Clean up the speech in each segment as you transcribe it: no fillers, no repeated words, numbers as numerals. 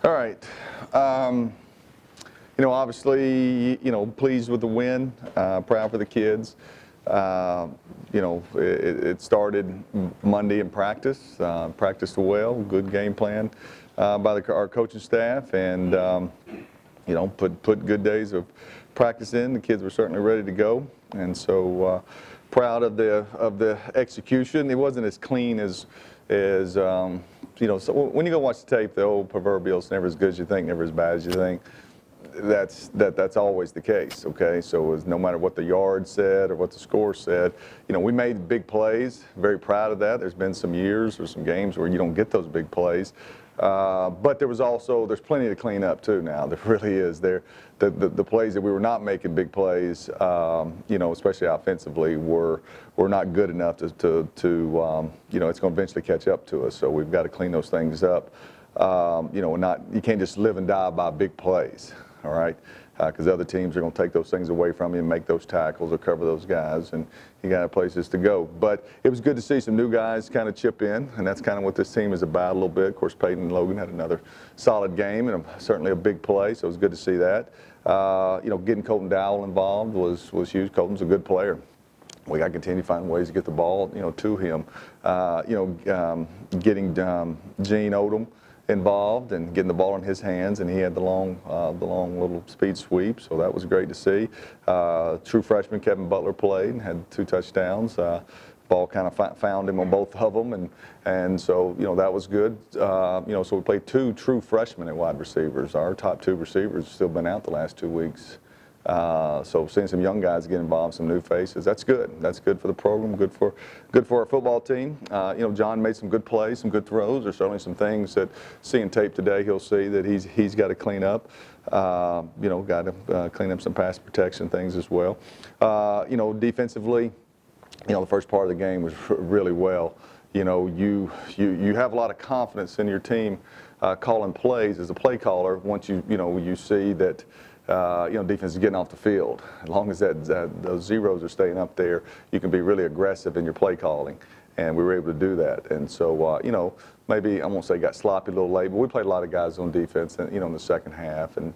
All right. Obviously, pleased with the win, proud for the kids. It started Monday in practice, practiced well, good game plan by our coaching staff, and put good days of practice in. The kids were certainly ready to go, and so proud of the execution. It wasn't as clean as so when you go watch the tape, the old proverbial, it's never as good as you think, never as bad as you think. That's always the case, okay? So it was, no matter what the yard said or what the score said, we made big plays. Very proud of that. There's been some years or some games where you don't get those big plays. But there's plenty to clean up too now. There really is. The plays that we were not making big plays, especially offensively, were not good enough to it's going to eventually catch up to us. So we've got to clean those things up. You can't just live and die by big plays, all right? Because other teams are going to take those things away from you and make those tackles or cover those guys, and you got places to go. But it was good to see some new guys kind of chip in, and that's kind of what this team is about a little bit. Of course, Peyton and Logan had another solid game and certainly a big play, so it was good to see that. Getting Colton Dowell involved was huge. Colton's a good player. We got to continue to find ways to get the ball, to him. Getting Gene Odom involved and getting the ball in his hands, and he had the long little speed sweep, so that was great to see. True freshman Kevin Butler played and had 2 touchdowns. Ball kind of found him on both of them, and so that was good. So we played 2 true freshmen at wide receivers. Our top 2 receivers have still been out the last 2 weeks. So seeing some young guys get involved, some new faces, that's good. That's good for the program, good for our football team. John made some good plays, some good throws. There's certainly some things that seeing tape today, he'll see that he's got to clean up. Got to clean up some pass protection things as well. Defensively, the first part of the game was really well. You have a lot of confidence in your team calling plays as a play caller once you see that. Defense is getting off the field. As long as those zeros are staying up there, you can be really aggressive in your play calling, and we were able to do that. And so, maybe I won't say got sloppy a little late, but we played a lot of guys on defense, and in the second half, and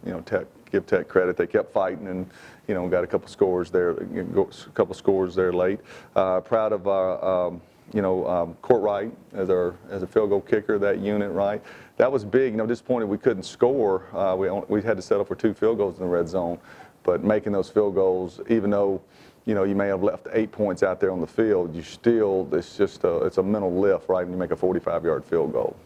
give Tech credit, they kept fighting, and got a couple scores there, late. Proud of Courtwright as a field goal kicker, that unit, right? That was big. Disappointed we couldn't score. We had to settle for 2 field goals in the red zone, but making those field goals, even though you may have left 8 points out there on the field, it's a mental lift, right? When you make a 45-yard field goal,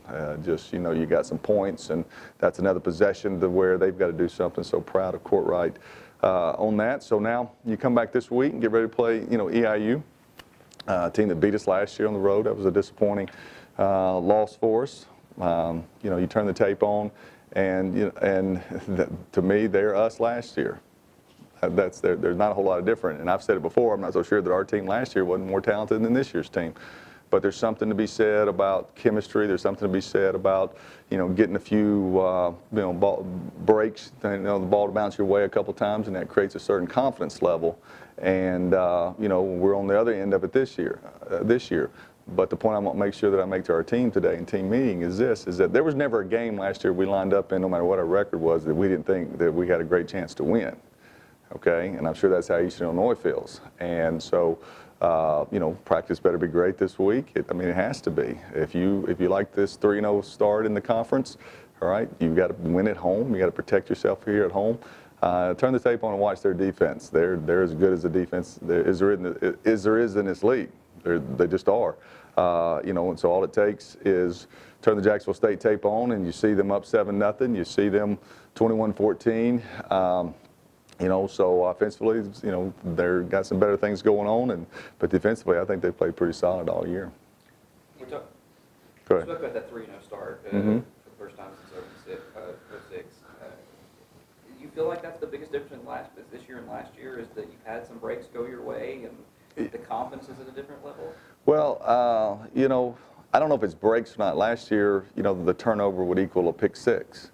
you got some points, and that's another possession to where they've got to do something. So proud of Courtwright on that. So now you come back this week and get ready to play EIU. Team that beat us last year on the road. That was a disappointing loss for us. You turn the tape on, and to me, they're us last year. There's not a whole lot of different. And I've said it before. I'm not so sure that our team last year wasn't more talented than this year's team. But there's something to be said about chemistry. There's something to be said about getting a few ball breaks. The ball to bounce your way a couple times, and that creates a certain confidence level. And we're on the other end of it this year. But the point I want to make sure that I make to our team today in team meeting is that there was never a game last year we lined up in, no matter what our record was, that we didn't think that we had a great chance to win. Okay, and I'm sure that's how Eastern Illinois feels. And so, practice better be great this week. It has to be. If you like this 3-0 start in the conference, all right, you've got to win at home. You got to protect yourself here at home. Turn the tape on and watch their defense. They're as good as the defense there is in this league. They just are. And so all it takes is turn the Jacksonville State tape on, and you see them up 7-0. You see them 21-14. So offensively, they've got some better things going on, but defensively, I think they played pretty solid all year. Go ahead. Spoke about that 3-0 start for the first time since 06. Do you feel like that's the biggest difference in this year and last year, is that you've had some breaks go your way and the confidence is at a different level? Well, I don't know if it's breaks or not. Last year, the turnover would equal a pick 6.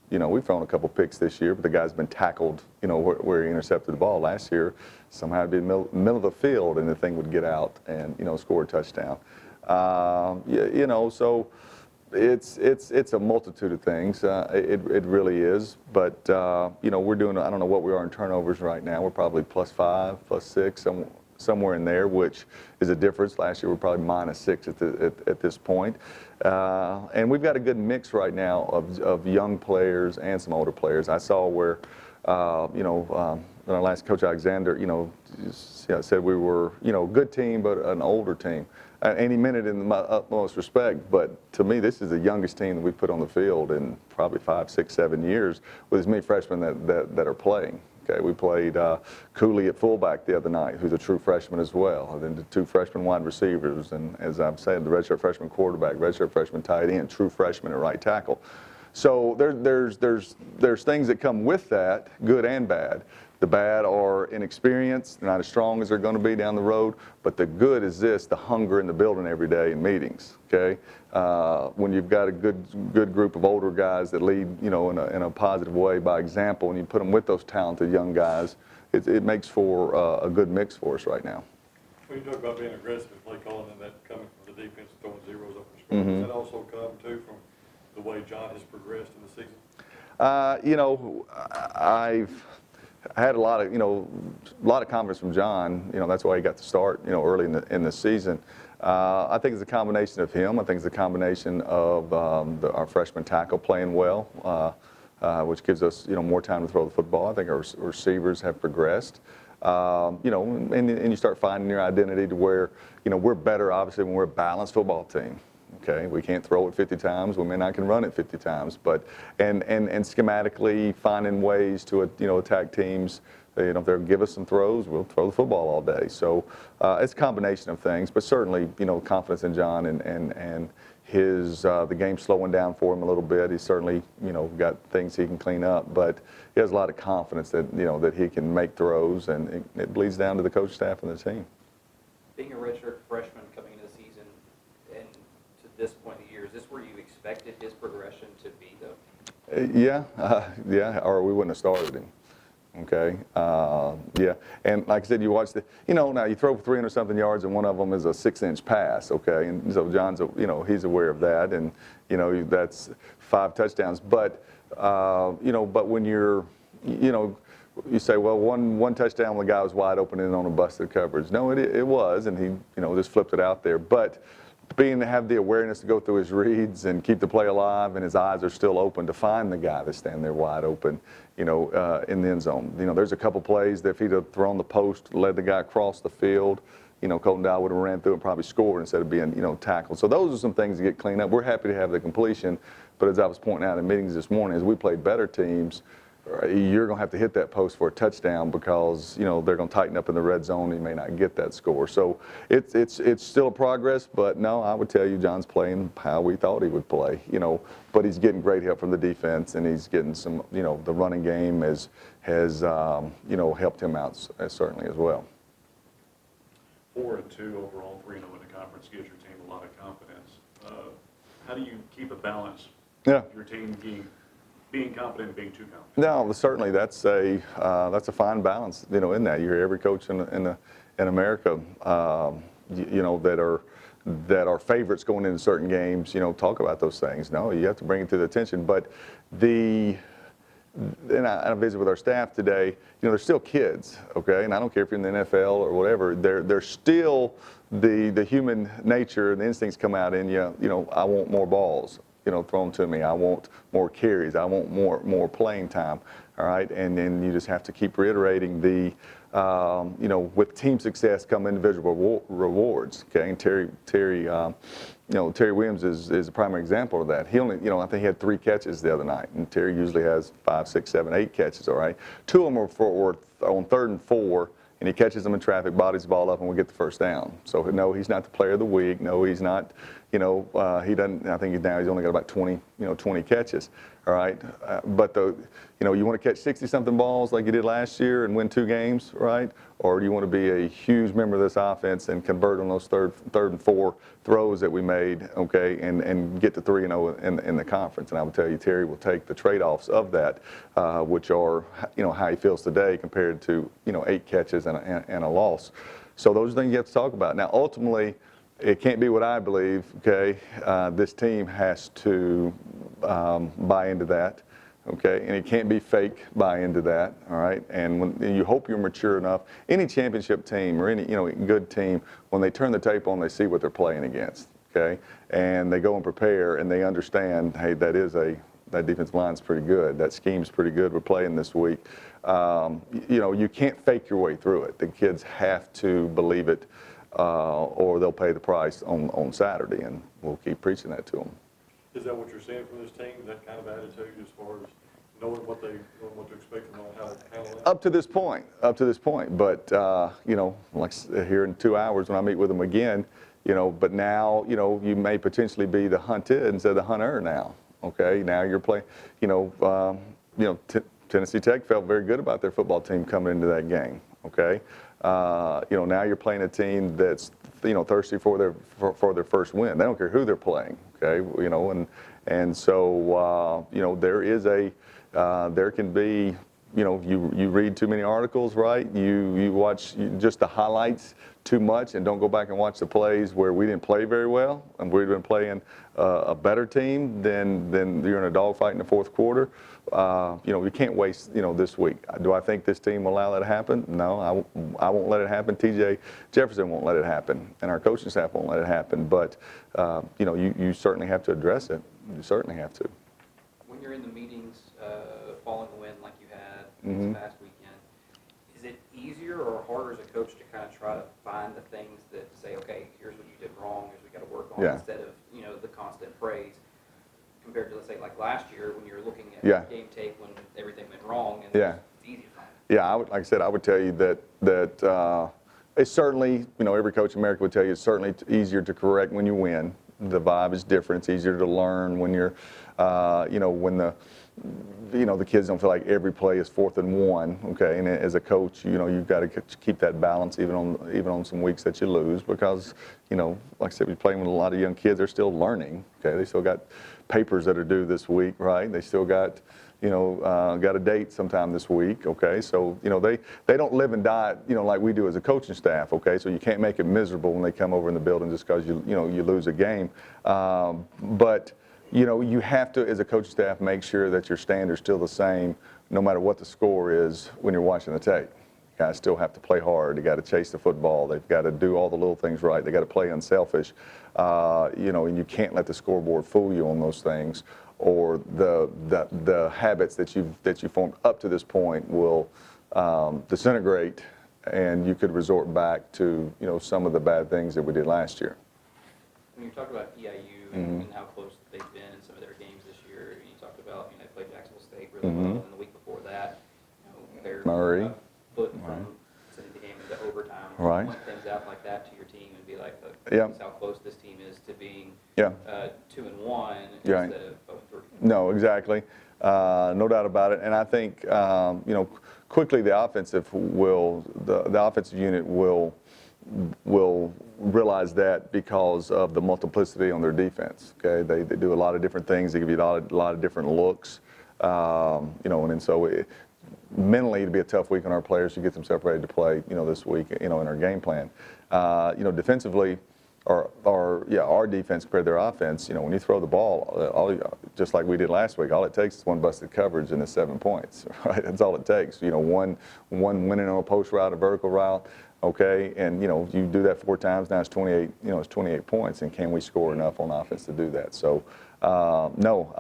We've thrown a couple picks this year, but the guy's been tackled, where he intercepted the ball. Last year, somehow it'd be in the middle of the field, and the thing would get out and, score a touchdown. So, It's a multitude of things. It really is. But we're doing, I don't know what we are in turnovers right now. We're probably +5, +6, somewhere in there, which is a difference. Last year we were probably -6 at this point. And we've got a good mix right now of young players and some older players. I saw where our last coach Alexander, said we were, a good team, but an older team. And he meant it in my utmost respect, but to me, this is the youngest team that we've put on the field in probably 5, 6, 7 years with as many freshmen that are playing. Okay, we played Cooley at fullback the other night, who's a true freshman as well, and then the 2 freshman wide receivers, and as I've said, the redshirt freshman quarterback, redshirt freshman tight end, true freshman at right tackle. So there's things that come with that, good and bad. The bad are inexperienced, not as strong as they're going to be down the road, but the good is this, the hunger in the building every day in meetings, okay? When you've got a good group of older guys that lead, in a positive way by example, and you put them with those talented young guys, it makes for a good mix for us right now. When you talk about being aggressive and play calling and that coming from the defense, throwing zeros up the score, does that also come too from the way John has progressed in the season? I had a lot of confidence from John. That's why he got to start, early in the season. I think it's a combination of him. I think it's a combination of our freshman tackle playing well, which gives us, more time to throw the football. I think our receivers have progressed. And you start finding your identity to where, we're better, obviously, when we're a balanced football team. Okay, we can't throw it 50 times. We may not can run it 50 times, but and schematically finding ways to attack teams. If they'll give us some throws, we'll throw the football all day. So it's a combination of things, but certainly confidence in John and his the game slowing down for him a little bit. He's certainly got things he can clean up, but he has a lot of confidence that that he can make throws, and it bleeds down to the coach staff and the team. Being a redshirt freshman coming into the season and to this point of the year, is this where you expected his progression to be, though? Yeah, or we wouldn't have started him. Okay, yeah, and like I said, you watch now you throw for 300-something yards, and one of them is a 6-inch pass. Okay, and so John's, he's aware of that, and that's 5 touchdowns. But but when you're, you say, well, one touchdown when the guy was wide open and on a busted coverage. No, it was, and he just flipped it out there. But being to have the awareness to go through his reads and keep the play alive, and his eyes are still open to find the guy that's standing there wide open, in the end zone. There's a couple plays that if he'd have thrown the post, led the guy across the field, Colton Dow would have ran through and probably scored instead of being, tackled. So those are some things that get cleaned up. We're happy to have the completion, but as I was pointing out in meetings this morning, as we played better teams, you're going to have to hit that post for a touchdown because they're going to tighten up in the red zone and you may not get that score. So it's still a progress, but no, I would tell you John's playing how we thought he would play. But he's getting great help from the defense, and he's getting some, the running game has helped him out certainly as well. 4-2 overall, 3-0 in the conference gives your team a lot of confidence. How do you keep a balance? Yeah. Your team being confident and being too confident? No, certainly that's a fine balance. In that you hear every coach in America, that are favorites going into certain games, talk about those things. No, you have to bring it to the attention. But and I visit with our staff today. They're still kids, okay? And I don't care if you're in the NFL or whatever. They're still the human nature and the instincts come out in you. I want more balls, thrown to me. I want more carries. I want more playing time. All right, and then you just have to keep reiterating with team success come individual rewards. Okay, and Terry Williams is a primary example of that. He only, I think he had 3 catches the other night, and Terry usually has 5, 6, 7, 8 catches. All right, 2 of them were on 3rd and 4. And he catches them in traffic, bodies the ball up, and we get the first down. So no, he's not the player of the week. No, he's not. He doesn't. I think now he's only got about 20 catches. All right, but you want to catch 60-something balls like you did last year and win 2 games, right? Or do you want to be a huge member of this offense and convert on those third and 4 throws that we made, okay, and get to 3-0 in the conference? And I would tell you, Terry will take the trade-offs of that, which are how he feels today compared to 8 catches and a loss. So those are things you have to talk about. Now, ultimately, it can't be what I believe, okay? This team has to buy into that, okay? And it can't be fake buy into that, all right? And when you hope you're mature enough, any championship team or any good team, when they turn the tape on, they see what they're playing against, okay? And they go and prepare, and they understand, hey, that defensive line's pretty good. That scheme's pretty good. We're playing this week. You can't fake your way through it. The kids have to believe it, or they'll pay the price on Saturday, and we'll keep preaching that to them. Is that what you're seeing from this team, that kind of attitude as far as knowing what to expect and knowing how to handle it? Up to this point. But, like here in 2 hours when I meet with them again, but now, you may potentially be the hunted instead of the hunter now. Okay, now you're playing, Tennessee Tech felt very good about their football team coming into that game. Okay, now you're playing a team that's, thirsty for their first win. They don't care who they're playing. Okay, and so there can be, you read too many articles, right? You watch just the highlights too much and don't go back and watch the plays where we didn't play very well and we've been playing a better team than you're in a dogfight in the fourth quarter. You can't waste, this week. Do I think this team will allow that to happen? No, I won't let it happen. TJ Jefferson won't let it happen, and our coaching staff won't let it happen. But, you certainly have to address it. You certainly have to. When you're in the meetings following the win like you had Mm-hmm. this past weekend, is it easier or harder as a coach to kind of try to find the things that say, okay, here's what you did wrong, here's what we got to work on, Yeah. instead of, the constant praise, compared to, let's say, like last year when you're looking at Yeah. game tape when everything went wrong, and Yeah. it's easy to find. Yeah, like I said, I would tell you that it's certainly, every coach in America would tell you it's certainly easier to correct when you win. The vibe is different. It's easier to learn when you're, when the kids don't feel like every play is 4th and 1. Okay, and as a coach, you've got to keep that balance even on some weeks that you lose because, like I said, we're playing with a lot of young kids. They're still learning. Okay, they still got papers that are due this week, right? They still got got a date sometime this week, okay? So, they don't live and die, like we do as a coaching staff, okay? So you can't make it miserable when they come over in the building just because you lose a game. But, you have to, as a coaching staff, make sure that your standard's still the same no matter what the score is when you're watching the tape. Guys still have to play hard. They got to chase the football. They've got to do all the little things right. They got to play unselfish, and you can't let the scoreboard fool you on those things, or the habits that you formed up to this point will disintegrate, and you could resort back to some of the bad things that we did last year. When you talk about EIU Mm-hmm. and how close they've been in some of their games this year, you talked about, they played Jacksonville State really well, and the week before that, they're Murray. a foot from sending the game into overtime. Right. Point things out like that to your team and be like, look, Yeah. this is how close this team is to being Yeah. 2-1 Right. instead of 0-3. No, exactly. No doubt about it. And I think, quickly the offensive unit will realize that because of the multiplicity on their defense. Okay, they do a lot of different things. They give you a lot of different looks. And so mentally it'll be a tough week on our players to get themselves ready to play. This week. In our game plan. Defensively. Our defense compared to their offense, when you throw the ball, just like we did last week, all it takes is one busted coverage and it's 7 points, right? That's all it takes. One winning on a post route, a vertical route, okay? And, you do that 4 times, now it's 28, it's 28 points, and can we score enough on offense to do that? So, no,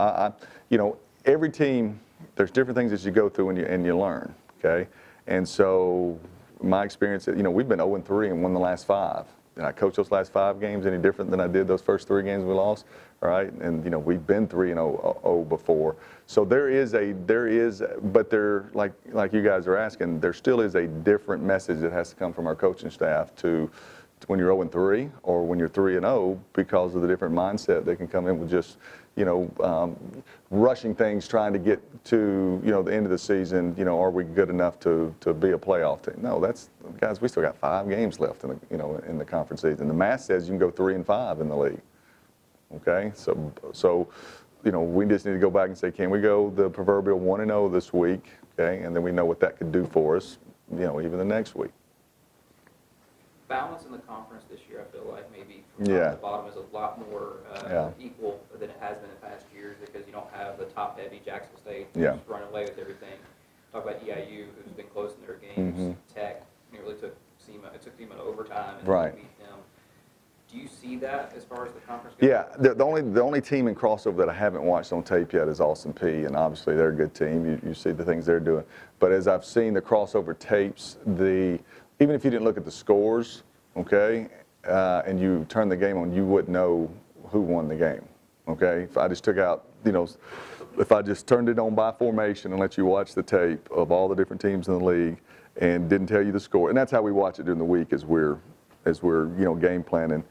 every team, there's different things that you go through and you learn, okay? And so my experience, we've been 0-3 and won the last 5. Did I coach those last 5 games any different than I did those first 3 games we lost? All right, and we've been 3-0 before. So but there, like you guys are asking, there still is a different message that has to come from our coaching staff to when you're 0-3 or when you're 3-0 because of the different mindset. They can come in with just rushing things, trying to get to the end of the season. Are we good enough to be a playoff team? No, guys. We still got 5 games left in the in the conference season. The math says you can go 3-5 in the league. Okay, so we just need to go back and say, can we go the proverbial 1-0 this week? Okay, and then we know what that could do for us. Even the next week. balance in the conference this year, I feel like maybe from Yeah. top to bottom is a lot more Yeah. equal than it has been in past years because you don't have the top-heavy Jacksonville State Yeah. just running away with everything. Talk about EIU, who's been close in their games. Tech nearly took SEMA. It took SEMA to overtime and Right. beat them. Do you see that as far as the conference goes? Yeah, the only team in crossover that I haven't watched on tape yet is Austin P, and obviously they're a good team. You see the things they're doing. But as I've seen the crossover tapes, even if you didn't look at the scores, okay, and you turn the game on, you wouldn't know who won the game, okay? If I just took out, if I just turned it on by formation and let you watch the tape of all the different teams in the league and didn't tell you the score, and that's how we watch it during the week as we're game planning.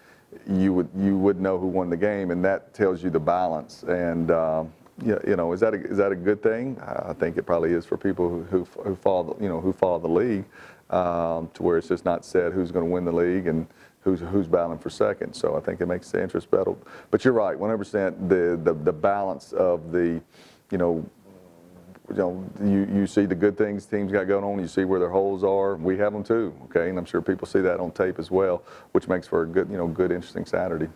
You would know who won the game, and that tells you the balance. And is that a good thing? I think it probably is for people who follow the league, to where it's just not said who's going to win the league and who's battling for second. So I think it makes the interest better. But you're right, 100%. The balance of you see the good things teams got going on. You see where their holes are. We have them too, okay? And I'm sure people see that on tape as well, which makes for a good, interesting Saturday.